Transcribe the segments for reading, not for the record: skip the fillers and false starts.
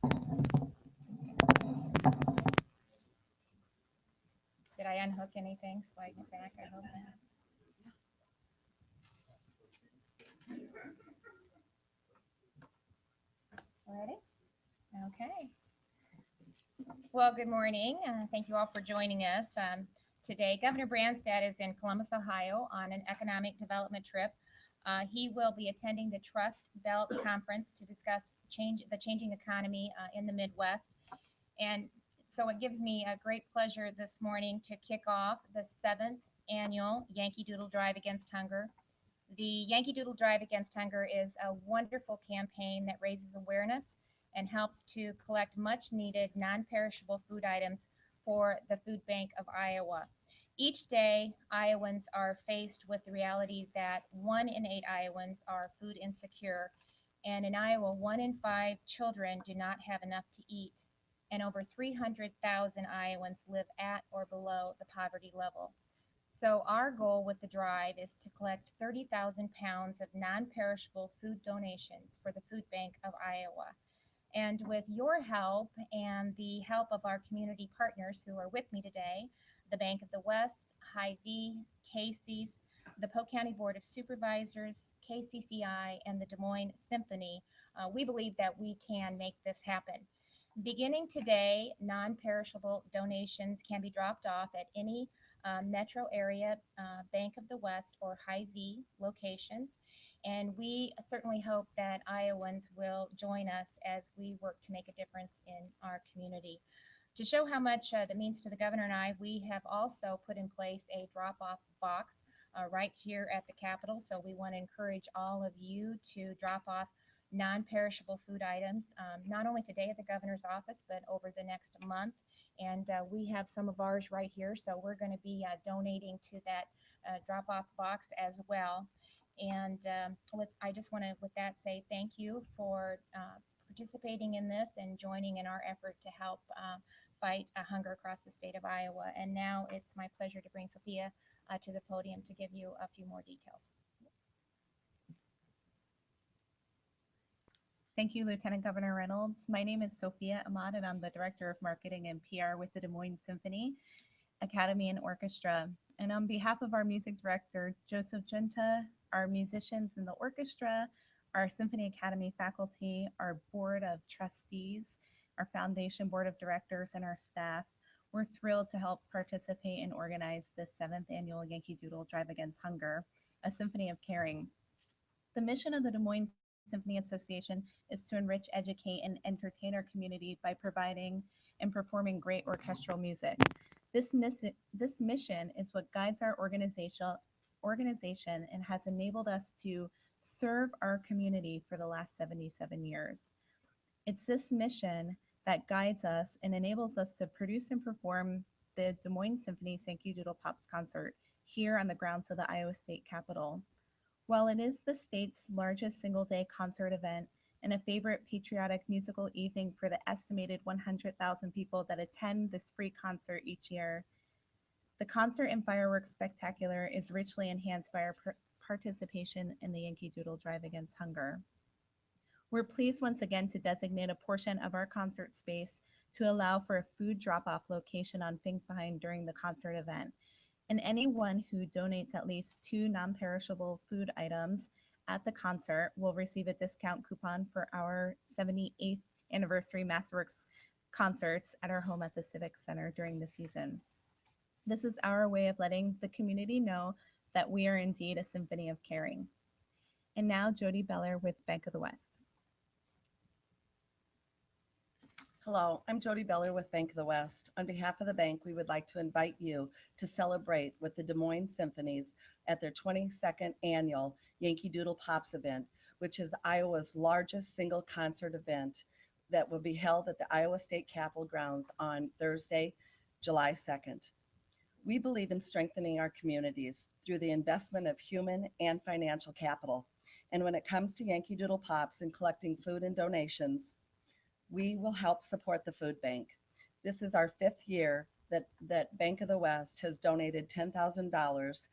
Did I unhook anything so I can back? I hope not. Ready? Okay. Well, good morning. Thank you all for joining us. Today, Governor Branstad is in Columbus, Ohio on an economic development trip. He will be attending the Trust Belt Conference to discuss the changing economy in the Midwest. And so it gives me a great pleasure this morning to kick off the seventh annual Yankee Doodle Drive Against Hunger. The Yankee Doodle Drive Against Hunger is a wonderful campaign that raises awareness and helps to collect much needed non perishable food items for the Food Bank of Iowa. Each day, Iowans are faced with the reality that 1 in 8 Iowans are food insecure. And in Iowa, 1 in 5 children do not have enough to eat. And over 300,000 Iowans live at or below the poverty level. So our goal with the drive is to collect 30,000 pounds of non-perishable food donations for the Food Bank of Iowa. And with your help and the help of our community partners who are with me today, the Bank of the West, Hy-Vee, Casey's, the Polk County Board of Supervisors, KCCI, and the Des Moines Symphony, we believe that we can make this happen. Beginning today, non-perishable donations can be dropped off at any metro area Bank of the West or Hy-Vee locations. And we certainly hope that Iowans will join us as we work to make a difference in our community. To show how much that means to the governor and I, we have also put in place a drop-off box right here at the Capitol. So we want to encourage all of you to drop off non-perishable food items, not only today at the governor's office, but over the next month. And we have some of ours right here. So we're going to be donating to that drop-off box as well. And I just want to, with that, say thank you for participating in this and joining in our effort to help fight hunger across the state of Iowa. And now it's my pleasure to bring Sophia to the podium to give you a few more details. Thank you, Lieutenant Governor Reynolds. My name is Sophia Ahmad, and I'm the Director of Marketing and PR with the Des Moines Symphony, Academy, and Orchestra. And on behalf of our music director, Joseph Junta, our musicians in the orchestra, our Symphony Academy faculty, our board of trustees, our foundation board of directors, and our staff, we're thrilled to help participate and organize the 7th annual Yankee Doodle Drive Against Hunger, a symphony of caring. The mission of the Des Moines Symphony Association is to enrich, educate, and entertain our community by providing and performing great orchestral music. This mission is what guides our organization and has enabled us to serve our community for the last 77 years. It's this mission that guides us and enables us to produce and perform the Des Moines Symphony Yankee Doodle Pops concert here on the grounds of the Iowa State Capitol. While it is the state's largest single-day concert event and a favorite patriotic musical evening for the estimated 100,000 people that attend this free concert each year, the concert and fireworks spectacular is richly enhanced by our participation in the Yankee Doodle Drive Against Hunger. We're pleased once again to designate a portion of our concert space to allow for a food drop-off location on Finkbehind during the concert event. And anyone who donates at least 2 non-perishable food items at the concert will receive a discount coupon for our 78th anniversary Masterworks concerts at our home at the Civic Center during the season. This is our way of letting the community know that we are indeed a symphony of caring. And now Jody Beller with Bank of the West. Hello, I'm Jody Beller with Bank of the West. On behalf of the bank, we would like to invite you to celebrate with the Des Moines Symphonies at their 22nd annual Yankee Doodle Pops event, which is Iowa's largest single concert event that will be held at the Iowa State Capitol grounds on Thursday, July 2nd. We believe in strengthening our communities through the investment of human and financial capital. And when it comes to Yankee Doodle Pops and collecting food and donations, we will help support the food bank. This is our 5th year that Bank of the West has donated $10,000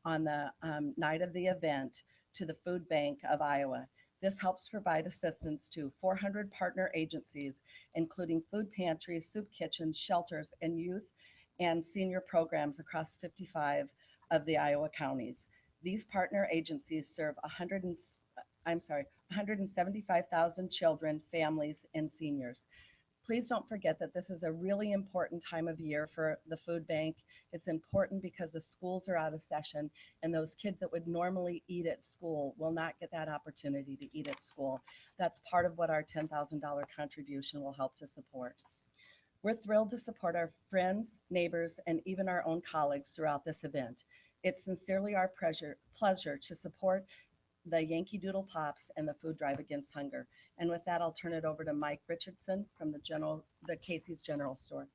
on the night of the event to the Food Bank of Iowa. This helps provide assistance to 400 partner agencies, including food pantries, soup kitchens, shelters, and youth and senior programs across 55 of the Iowa counties. These partner agencies serve 175,000 children, families, and seniors. Please don't forget that this is a really important time of year for the food bank. It's important because the schools are out of session, and those kids that would normally eat at school will not get that opportunity to eat at school. That's part of what our $10,000 contribution will help to support. We're thrilled to support our friends, neighbors, and even our own colleagues throughout this event. It's sincerely our pleasure to support the Yankee Doodle Pops and the food drive against hunger. And with that, I'll turn it over to Mike Richardson from the Casey's General Store.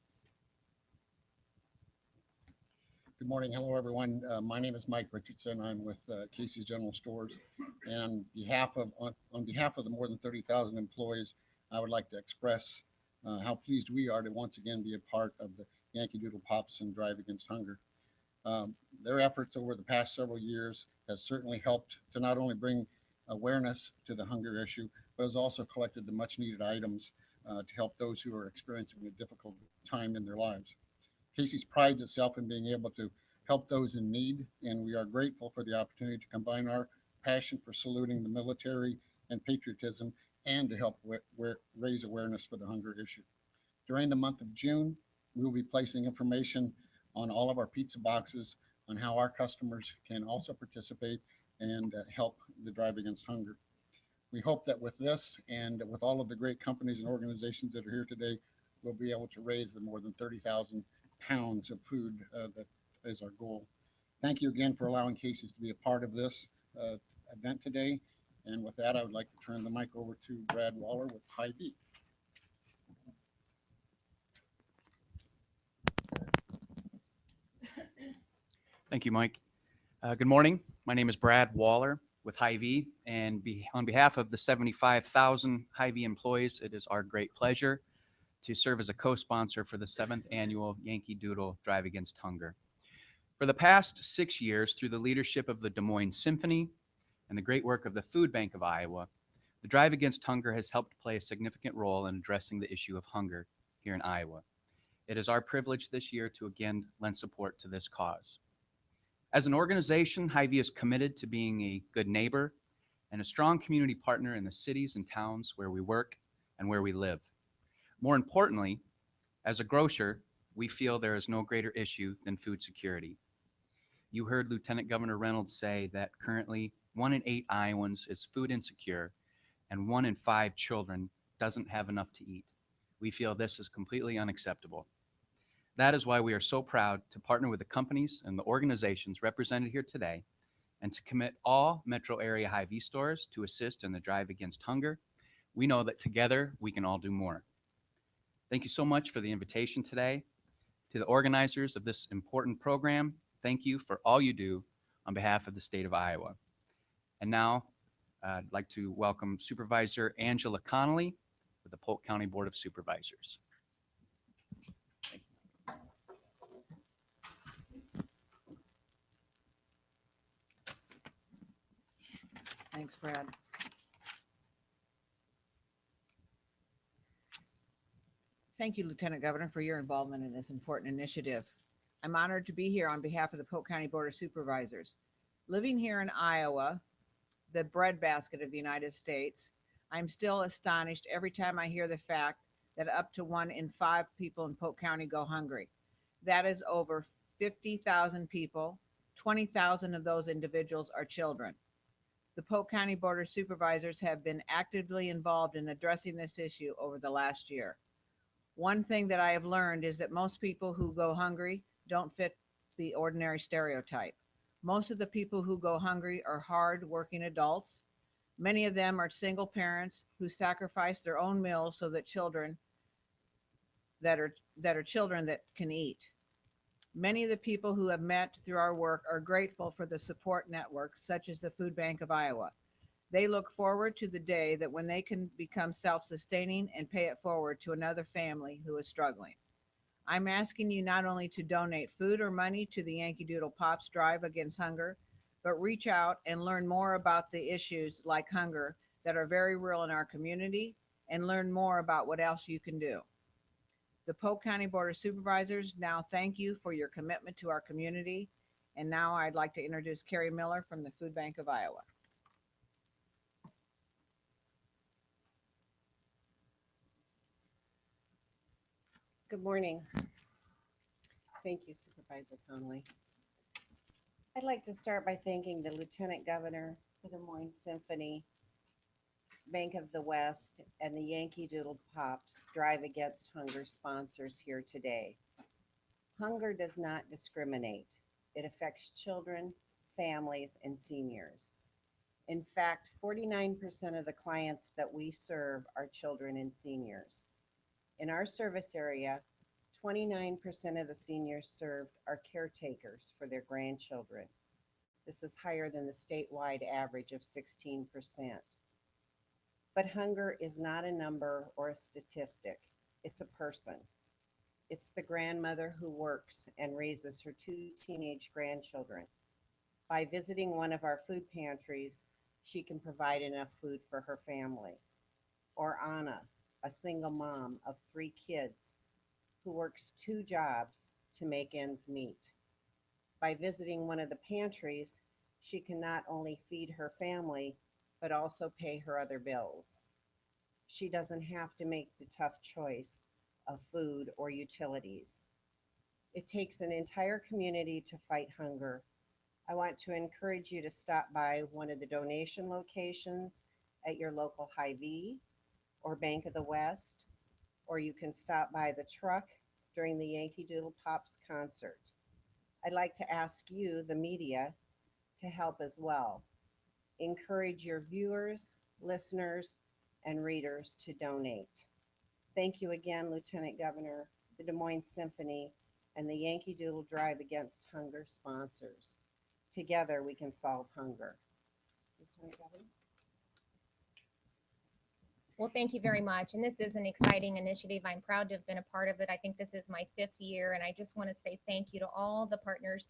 Good morning. Hello, everyone. My name is Mike Richardson. I'm with Casey's General Stores. And on behalf of the more than 30,000 employees, I would like to express how pleased we are to once again be a part of the Yankee Doodle Pops and Drive Against Hunger. Their efforts over the past several years has certainly helped to not only bring awareness to the hunger issue, but has also collected the much needed items to help those who are experiencing a difficult time in their lives. Casey's prides itself in being able to help those in need, and we are grateful for the opportunity to combine our passion for saluting the military and patriotism and to help raise awareness for the hunger issue. During the month of June, we will be placing information on all of our pizza boxes on how our customers can also participate and help the drive against hunger. We hope that with this and with all of the great companies and organizations that are here today, we'll be able to raise the more than 30,000 pounds of food that is our goal. Thank you again for allowing Casey's to be a part of this event today. And with that, I would like to turn the mic over to Brad Waller with Hy-Vee. Thank you, Mike. Good morning. My name is Brad Waller with Hy-Vee, and on behalf of the 75,000 Hy-Vee employees, it is our great pleasure to serve as a co-sponsor for the 7th annual Yankee Doodle Drive Against Hunger. For the past 6 years, through the leadership of the Des Moines Symphony and the great work of the Food Bank of Iowa, the Drive Against Hunger has helped play a significant role in addressing the issue of hunger here in Iowa. It is our privilege this year to again lend support to this cause. As an organization, Hy-Vee is committed to being a good neighbor and a strong community partner in the cities and towns where we work and where we live. More importantly, as a grocer, we feel there is no greater issue than food security. You heard Lieutenant Governor Reynolds say that currently 1 in 8 Iowans is food insecure and 1 in 5 children doesn't have enough to eat. We feel this is completely unacceptable. That is why we are so proud to partner with the companies and the organizations represented here today and to commit all metro area Hy-Vee stores to assist in the drive against hunger. We know that together we can all do more. Thank you so much for the invitation today. To the organizers of this important program, thank you for all you do on behalf of the state of Iowa. And now I'd like to welcome Supervisor Angela Connolly with the Polk County Board of Supervisors. Thanks, Brad. Thank you, Lieutenant Governor, for your involvement in this important initiative. I'm honored to be here on behalf of the Polk County Board of Supervisors. Living here in Iowa, the breadbasket of the United States, I'm still astonished every time I hear the fact that up to 1 in 5 people in Polk County go hungry. That is over 50,000 people. 20,000 of those individuals are children. The Polk County Board of Supervisors have been actively involved in addressing this issue over the last year. One thing that I have learned is that most people who go hungry don't fit the ordinary stereotype. Most of the people who go hungry are hard-working adults. Many of them are single parents who sacrifice their own meals so that children that can eat. Many of the people who have met through our work are grateful for the support networks such as the Food Bank of Iowa. They look forward to the day that when they can become self-sustaining and pay it forward to another family who is struggling. I'm asking you not only to donate food or money to the Yankee Doodle Pops Drive Against Hunger, but reach out and learn more about the issues like hunger that are very real in our community and learn more about what else you can do. The Polk County Board of Supervisors now thank you for your commitment to our community. And now I'd like to introduce Carrie Miller from the Food Bank of Iowa. Good morning. Thank you, Supervisor Conley. I'd like to start by thanking the Lieutenant Governor, the Des Moines Symphony, Bank of the West, and the Yankee Doodle Pops Drive Against Hunger sponsors here today. Hunger does not discriminate. It affects children, families, and seniors. In fact, 49% of the clients that we serve are children and seniors. In our service area, 29% of the seniors served are caretakers for their grandchildren. This is higher than the statewide average of 16%. But hunger is not a number or a statistic. It's a person. It's the grandmother who works and raises her 2 teenage grandchildren. By visiting one of our food pantries, she can provide enough food for her family. Or Anna, a single mom of 3 kids who works 2 jobs to make ends meet. By visiting one of the pantries, she can not only feed her family, but also pay her other bills. She doesn't have to make the tough choice of food or utilities. It takes an entire community to fight hunger. I want to encourage you to stop by one of the donation locations at your local Hy-Vee or Bank of the West, or you can stop by the truck during the Yankee Doodle Pops concert. I'd like to ask you, the media, to help as well. Encourage your viewers, listeners, and readers to donate. Thank you again, Lieutenant Governor, the Des Moines Symphony, and the Yankee Doodle Drive Against Hunger sponsors. Together we can solve hunger. Lieutenant Governor? Well, thank you very much. And this is an exciting initiative. I'm proud to have been a part of it. I think this is my 5th year, and I just want to say thank you to all the partners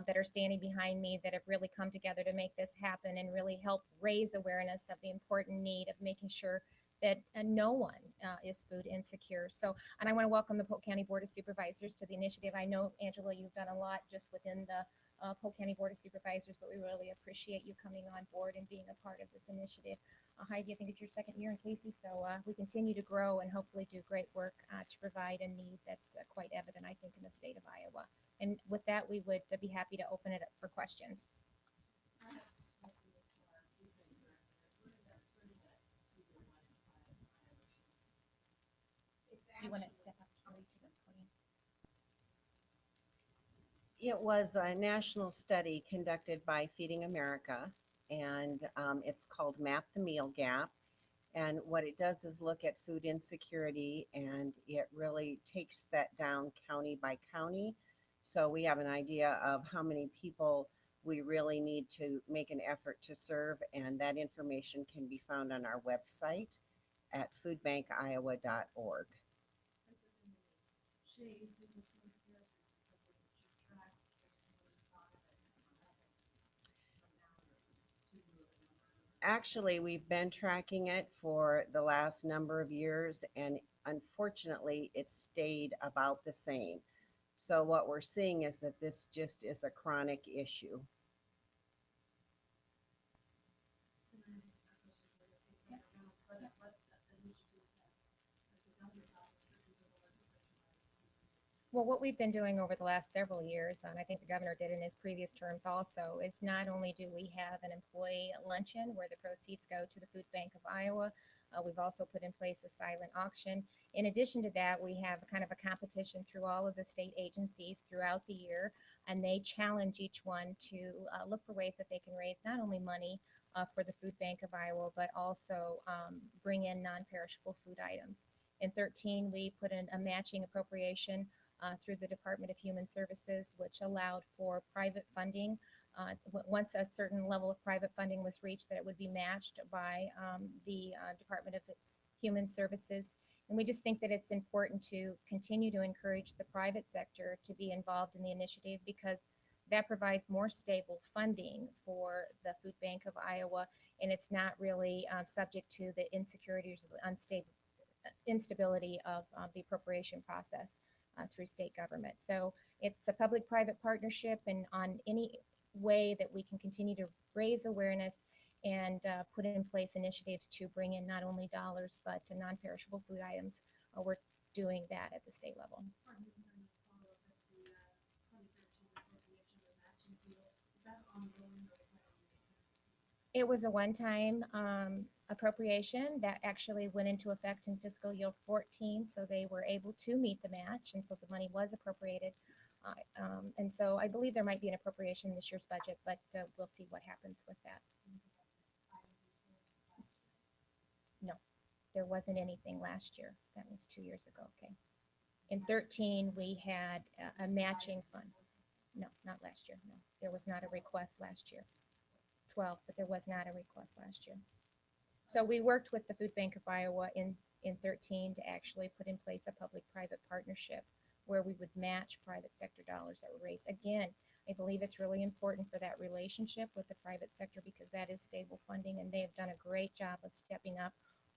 that are standing behind me that have really come together to make this happen and really help raise awareness of the important need of making sure that no one is food insecure. So, and I want to welcome the Polk County Board of Supervisors to the initiative. I know, Angela, you've done a lot just within the Polk County Board of Supervisors, but we really appreciate you coming on board and being a part of this initiative. Heidi, I think it's your 2nd year, and Casey, so we continue to grow and hopefully do great work to provide a need that's quite evident, I think, in the state of Iowa. And with that, we would be happy to open it up for questions. You want to step up to the podium? It was a national study conducted by Feeding America, and it's called Map the Meal Gap. And what it does is look at food insecurity, and it really takes that down county by county. So we have an idea of how many people we really need to make an effort to serve, and that information can be found on our website at foodbankiowa.org. Actually, we've been tracking it for the last number of years, and unfortunately, it's stayed about the same. So what we're seeing is that this just is a chronic issue. Well, what we've been doing over the last several years, and I think the governor did in his previous terms also, is not only do we have an employee luncheon where the proceeds go to the Food Bank of Iowa, we've also put in place a silent auction. In addition to that, we have kind of a competition through all of the state agencies throughout the year, and they challenge each one to look for ways that they can raise not only money for the Food Bank of Iowa, but also bring in non-perishable food items. In 13, we put in a matching appropriation through the Department of Human Services, which allowed for private funding. Once a certain level of private funding was reached, that it would be matched by the Department of Human Services. And we just think that it's important to continue to encourage the private sector to be involved in the initiative, because that provides more stable funding for the Food Bank of Iowa, and it's not really subject to the insecurities, the instability of the appropriation process through state government. So it's a public-private partnership, and on any way that we can continue to raise awareness and put in place initiatives to bring in not only dollars but non-perishable food items, we're doing that at the state level. It was a one-time appropriation that actually went into effect in fiscal year 14, so they were able to meet the match, and so the money was appropriated. And so I believe there might be an appropriation in this year's budget, but we'll see what happens with that. No, there wasn't anything last year. That was 2 years ago, okay. In 13, we had a matching fund. No, not last year, no. There was not a request last year. 12, but there was not a request last year. So we worked with the Food Bank of Iowa in 13 to actually put in place a public-private partnership where we would match private sector dollars that were raised. Again, I believe it's really important for that relationship with the private sector because that is stable funding, and they have done a great job of stepping up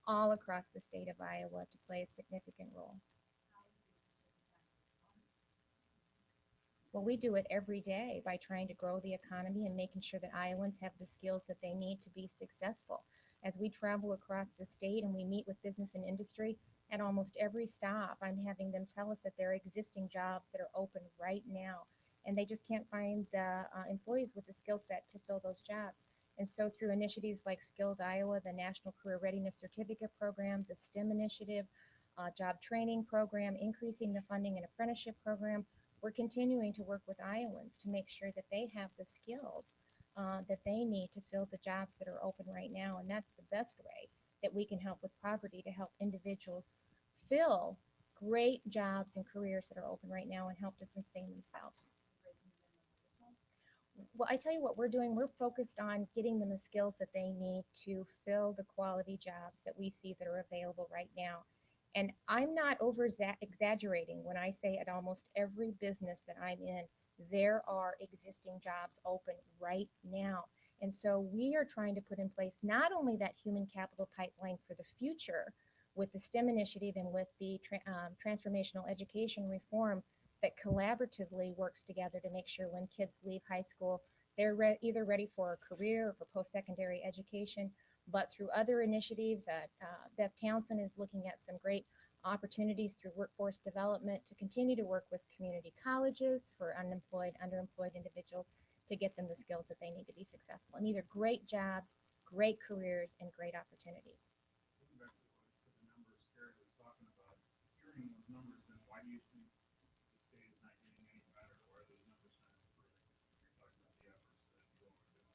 all across the state of Iowa to play a significant role. Well, we do it every day by trying to grow the economy and making sure that Iowans have the skills that they need to be successful. As we travel across the state and we meet with business and industry, at almost every stop, I'm having them tell us that there are existing jobs that are open right now, and they just can't find the employees with the skill set to fill those jobs. And so through initiatives like Skills Iowa, the National Career Readiness Certificate Program, the STEM Initiative, job training program, increasing the funding and apprenticeship program, we're continuing to work with Iowans to make sure that they have the skills that they need to fill the jobs that are open right now. And that's the best way that we can help with poverty, to help individuals fill great jobs and careers that are open right now and help to sustain themselves. Well, I tell you what we're doing, we're focused on getting them the skills that they need to fill the quality jobs that we see that are available right now. And I'm not over exaggerating when I say at almost every business that I'm in, there are existing jobs open right now. And so we are trying to put in place not only that human capital pipeline for the future with the STEM initiative and with the transformational education reform that collaboratively works together to make sure when kids leave high school, they're either ready for a career or for post-secondary education. But through other initiatives, Beth Townsend is looking at some great opportunities through workforce development to continue to work with community colleges for unemployed, underemployed individuals to get them the skills that they need to be successful. And these are great jobs, great careers, and great opportunities. Looking back to the numbers Karen was talking about, hearing those numbers, then why do you think the state is not getting any better, or are those numbers not improving? You're talking about the efforts that you all are doing.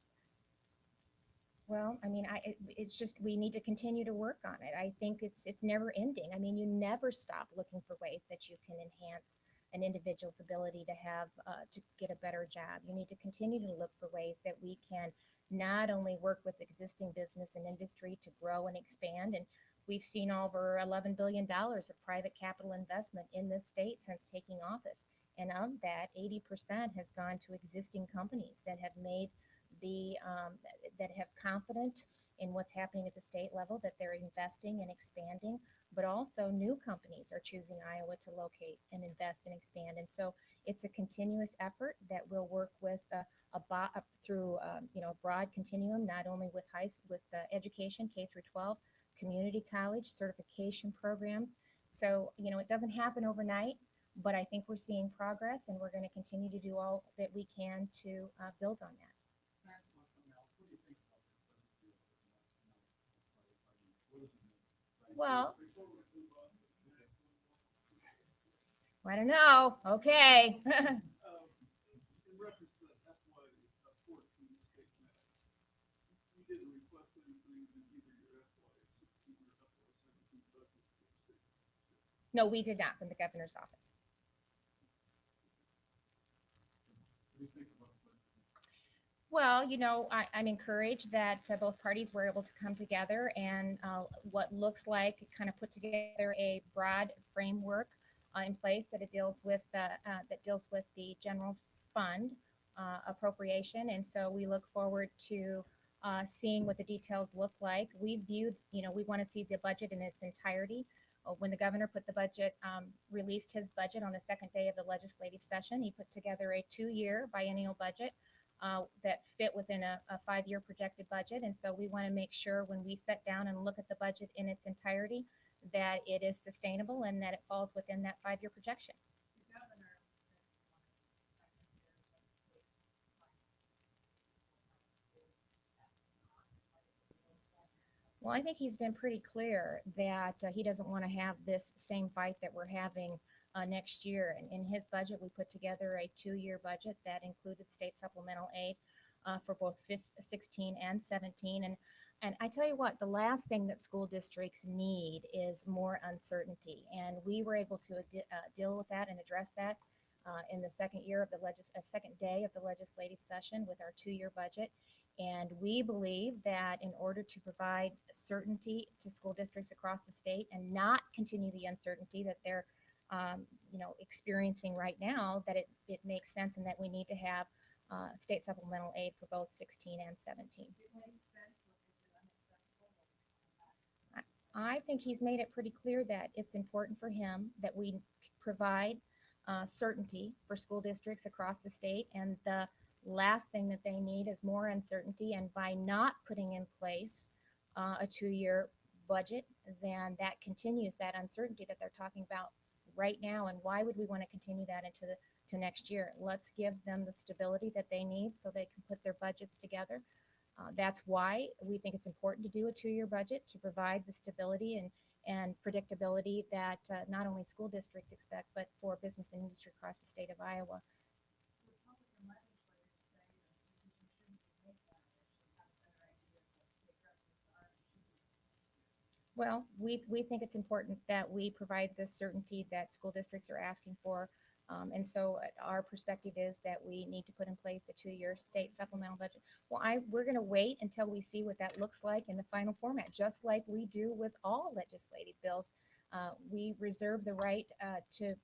Well, I mean, it's just we need to continue to work on it. I think it's never ending. I mean, you never stop looking for ways that you can enhance an individual's ability to have to get a better job. You need to continue to look for ways that we can not only work with existing business and industry to grow and expand. And we've seen over $11 billion of private capital investment in this state since taking office. And of that, 80% has gone to existing companies that have made that have confidence in what's happening at the state level, that they're investing and expanding, but also new companies are choosing Iowa to locate and invest and expand. And so it's a continuous effort that we'll work with through a broad continuum, not only with education, K through 12, community college, certification programs. So, it doesn't happen overnight, but I think we're seeing progress, and we're going to continue to do all that we can to build on that. Well, I don't know. Okay. In reference to that, that's why a fourth from the state match. You didn't request anything in either your FY16 or FY17 budget for the state. No, we did not, from the governor's office. What do you think about that? Well, I'm encouraged that both parties were able to come together and what looks like kind of put together a broad framework in place that deals with the general fund appropriation. And so we look forward to seeing what the details look like. We viewed, we want to see the budget in its entirety. When the governor put the budget, released his budget on the second day of the legislative session, he put together a 2-year biennial budget that fit within a 5-year projected budget. And so we want to make sure when we sit down and look at the budget in its entirety, that it is sustainable and that it falls within that 5-year projection. Well, I think he's been pretty clear that he doesn't want to have this same fight that we're having next year. And in his budget, we put together a 2-year budget that included state supplemental aid for both 16 and 17. And I tell you what, the last thing that school districts need is more uncertainty. And we were able to deal with that and address that in the second day of the legislative session with our 2-year budget. And we believe that in order to provide certainty to school districts across the state and not continue the uncertainty that they're, experiencing right now, that it makes sense and that we need to have state supplemental aid for both 16 and 17. I think he's made it pretty clear that it's important for him that we provide certainty for school districts across the state, and the last thing that they need is more uncertainty. And by not putting in place a 2-year budget, then that continues that uncertainty that they're talking about right now. And why would we want to continue that to next year? Let's give them the stability that they need so they can put their budgets together. That's why we think it's important to do a 2-year budget, to provide the stability and predictability that not only school districts expect, but for business and industry across the state of Iowa. Well, we think it's important that we provide the certainty that school districts are asking for. And so our perspective is that we need to put in place a 2-year state supplemental budget. Well, we're going to wait until we see what that looks like in the final format, just like we do with all legislative bills. We reserve the right to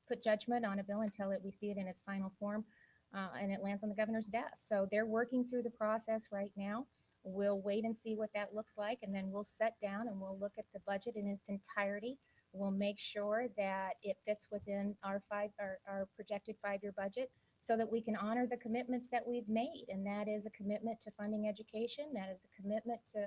put judgment on a bill until we see it in its final form and it lands on the governor's desk. So they're working through the process right now. We'll wait and see what that looks like, and then we'll sit down and we'll look at the budget in its entirety. We'll make sure that it fits within our projected 5-year budget so that we can honor the commitments that we've made. And that is a commitment to funding education. That is a commitment to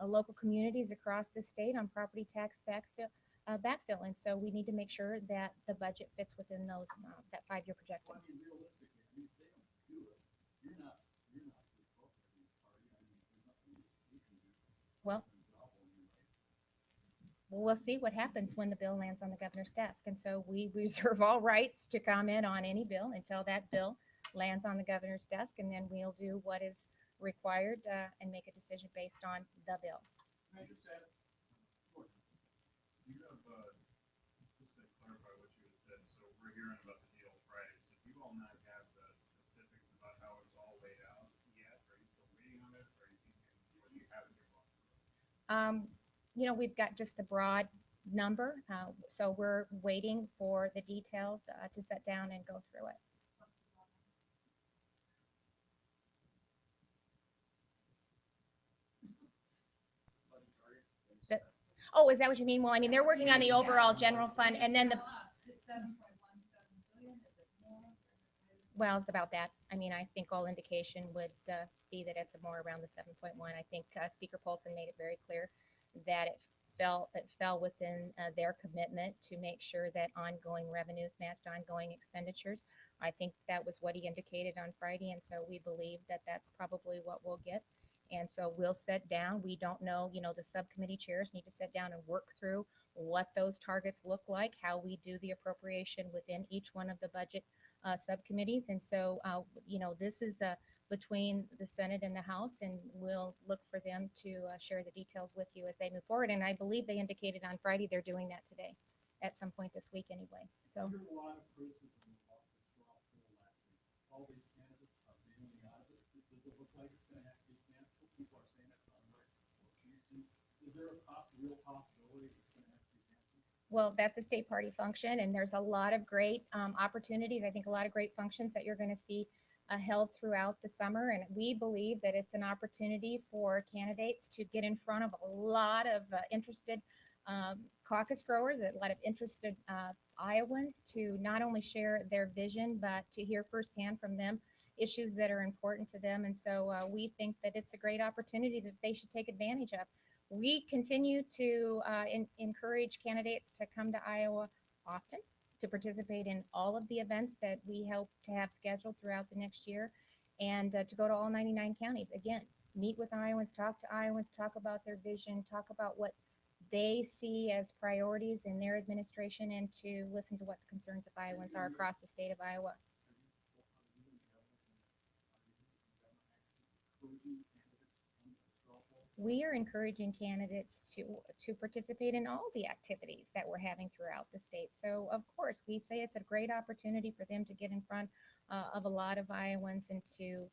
local communities across the state on property tax backfill. And so we need to make sure that the budget fits within those that 5-year projection. Well, I mean, realistically, I mean, if they don't do it, you're not the appropriating party. I mean, there's nothing you can do. Well, we'll see what happens when the bill lands on the governor's desk. And so we reserve all rights to comment on any bill until that bill lands on the governor's desk. And then we'll do what is required and make a decision based on the bill. Can I just add, you have, just to clarify what you had said, so we're hearing about the deal Friday. So do you all not have the specifics about how it's all laid out yet? Are you still waiting on it? Or are you thinking, what do you have in your phone? We've got just the broad number. So we're waiting for the details to sit down and go through it. Oh, is that what you mean? Well, I mean, they're working on the overall general fund, and then well, it's about that. I mean, I think all indication would be that it's more around the 7.1. I think Speaker Polson made it very clear that it fell within their commitment to make sure that ongoing revenues matched ongoing expenditures. I think that was what he indicated on Friday, and so we believe that that's probably what we'll get. And so we'll sit down. We don't know, the subcommittee chairs need to sit down and work through what those targets look like, how we do the appropriation within each one of the budget subcommittees. And so, this is between the Senate and the House, and we'll look for them to share the details with you as they move forward. And I believe they indicated on Friday they're doing that today at some point this week anyway. So. There's a lot of criticism about the straw poll last week. All these candidates are bailing out of it. Does it look like it's going to have to be canceled? People are saying that's on record. Is there a real possibility it's going to have to be canceled? Well, that's a state party function, and there's a lot of great opportunities. I think a lot of great functions that you're going to see held throughout the summer. And we believe that it's an opportunity for candidates to get in front of a lot of interested caucus growers, a lot of interested Iowans to not only share their vision, but to hear firsthand from them issues that are important to them. And so we think that it's a great opportunity that they should take advantage of. We continue to encourage candidates to come to Iowa often, to participate in all of the events that we hope to have scheduled throughout the next year, and to go to all 99 counties. Again, meet with Iowans, talk to Iowans, talk about their vision, talk about what they see as priorities in their administration, and to listen to what the concerns of Iowans are across the state of Iowa. We are encouraging candidates to participate in all the activities that we're having throughout the state. So of course, we say it's a great opportunity for them to get in front of a lot of Iowans and to,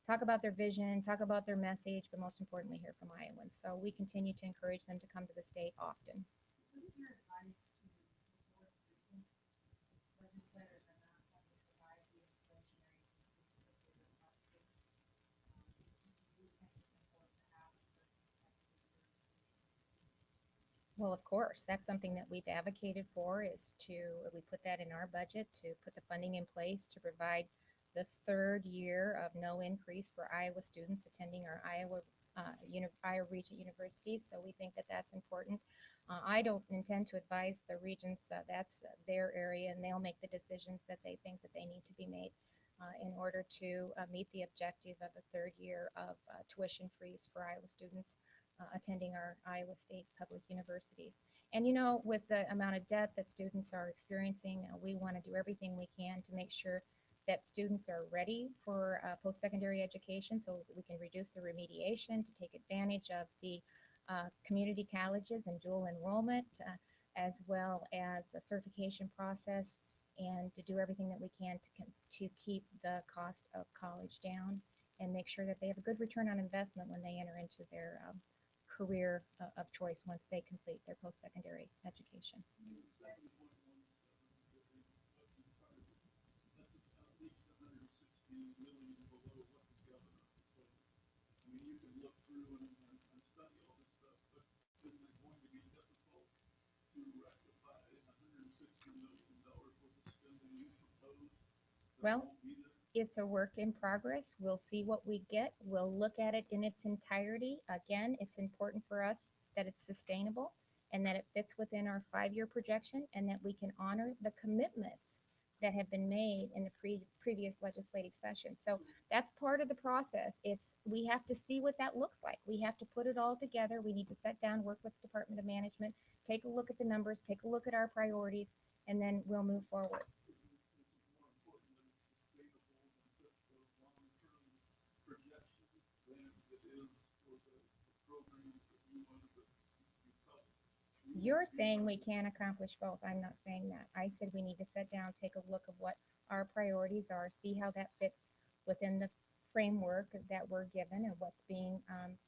talk about their vision, talk about their message, but most importantly, hear from Iowans. So we continue to encourage them to come to the state often. Well, of course, that's something that we've advocated for, is we put that in our budget to put the funding in place to provide the third year of no increase for Iowa students attending our Iowa Regent universities. So we think that that's important. I don't intend to advise the regents. That's their area, and they'll make the decisions that they think that they need to be made in order to meet the objective of a third year of tuition freeze for Iowa students attending our Iowa State public universities. And with the amount of debt that students are experiencing, we want to do everything we can to make sure that students are ready for post-secondary education so that we can reduce the remediation, to take advantage of the community colleges and dual enrollment, as well as the certification process, and to do everything that we can to keep the cost of college down and make sure that they have a good return on investment when they enter into their career of choice once they complete their post-secondary education. You can look through and study all this stuff, but isn't it going to be difficult to rectify $160 million worth of spending you proposed? Well, it's a work in progress. We'll see what we get. We'll look at it in its entirety. Again, it's important for us that it's sustainable and that it fits within our 5-year projection, and that we can honor the commitments that have been made in the previous legislative session. So that's part of the process. We have to see what that looks like. We have to put it all together. We need to sit down, work with the Department of Management, take a look at the numbers, take a look at our priorities, and then we'll move forward. You're saying we can't accomplish both. I'm not saying that. I said we need to sit down, take a look of what our priorities are, see how that fits within the framework that we're given and what's being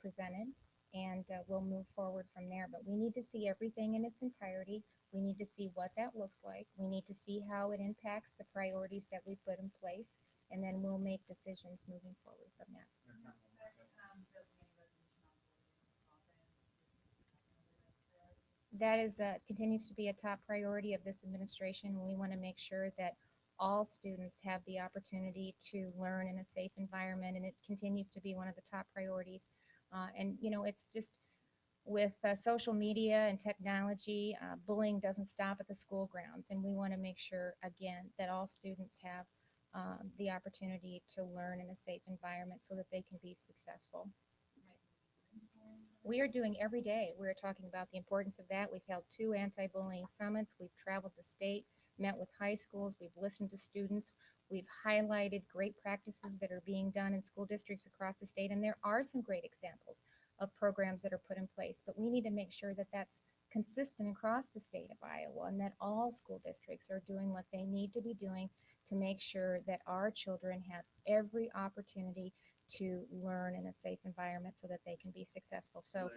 presented, and we'll move forward from there. But we need to see everything in its entirety. We need to see what that looks like. We need to see how it impacts the priorities that we put in place, and then we'll make decisions moving forward from that. That is continues to be a top priority of this administration. We want to make sure that all students have the opportunity to learn in a safe environment, and it continues to be one of the top priorities. It's just with social media and technology, bullying doesn't stop at the school grounds, and we want to make sure, again, that all students have the opportunity to learn in a safe environment so that they can be successful. We are doing every day. We're talking about the importance of that. We've held 2 anti-bullying summits. We've traveled the state, met with high schools. We've listened to students. We've highlighted great practices that are being done in school districts across the state. And there are some great examples of programs that are put in place, but we need to make sure that that's consistent across the state of Iowa, and that all school districts are doing what they need to be doing to make sure that our children have every opportunity to learn in a safe environment so that they can be successful. So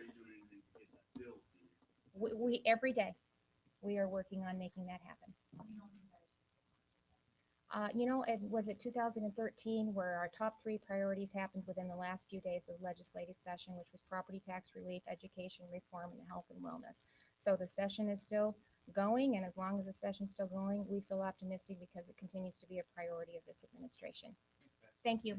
Every day, we are working on making that happen. It was it 2013 where our top 3 priorities happened within the last few days of the legislative session, which was property tax relief, education reform, and health and wellness. So the session is still going, and as long as the session's still going, we feel optimistic because it continues to be a priority of this administration. Thank you.